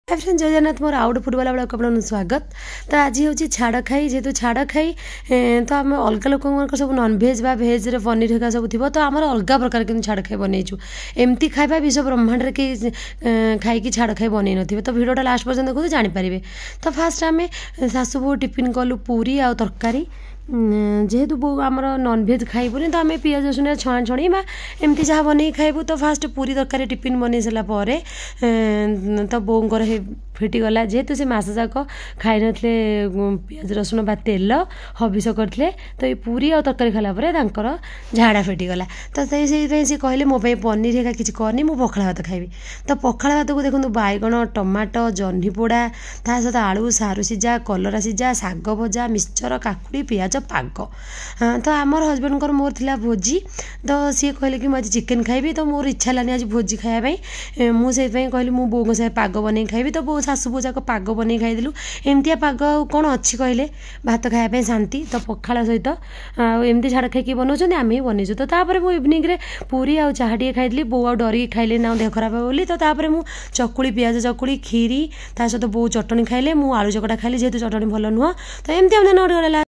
Hi friends जय Jagannath more out football वाला आपन स्वागत। तो आज हूँ छाड़ खाई जेहेतु छाड़ खाई तो आम अलग लोक सब नॉनभेज बा भेज रे पनीर हेका सब थी तो आमर अलग प्रकार कि छाड़ खाई बनईचु एमती खाଇବା विश्व ब्रह्मांड कि खाई छाड़ खाई बनई नथिबे। तो भिडियोटा लास्ट पर्यंत देखो जानीपारे। तो फास्ट आम सासु बो टिफिन कलु पूरी आ तरकारी जेहेतु बो आमर नॉनभेज खाइबुनी तो आम पियाज रसुन छणा छणी एमती जहाँ बनई खाइबू। तो फास्ट पूरी तरकारी टिफिन बनई सारा पर तो बोंकर फिटिगला जेहेतु से मस जाक खाई नथिले पियाज रसुन बा तेल हबिष करथिले। तो ये पूरी आ तरकारी खाला परे तांकर झाड़ा फिटिगला। तो से कहले मो पनीर हेका किसी करनी मु पखाला भात खाइबी। तो पखाला भात को देखो बैगण टमाटो जह्नी पोड़ा ता सहित आलू सारू सिझा कलरा सिझा शाग भजा मिक्सचर काकुड़ी पियाज पाग। तो आमर हजबैंड मोर थिला भोजी तो सी कहले कि मुझे चिकेन खाइबी। तो मोर इच्छा लानी आज भोजी खाइबा मुझे कहली मु बोग से पाग बन खाइबी। तो बो सासु बो जाक पाग बन खाइदेलु एमतिया पाग कौन अच्छी कहले भात खाइबा शांति। तो पखाला सहित एमती झाड़ खाई बनाऊँ आम ही बनईचु। तो तापर मु इवनिंग रे पूरी आ चाहा टे खाइली बो आ डरिक खाइले ना देह खराब बोली। तो तापर मु चकुड़ी पियाज चकुड़ी खीरी ता सहित बो चटणी खाइले मु आलू चकटा खाइली जेहेतु चटणी भल नुह। तो एमती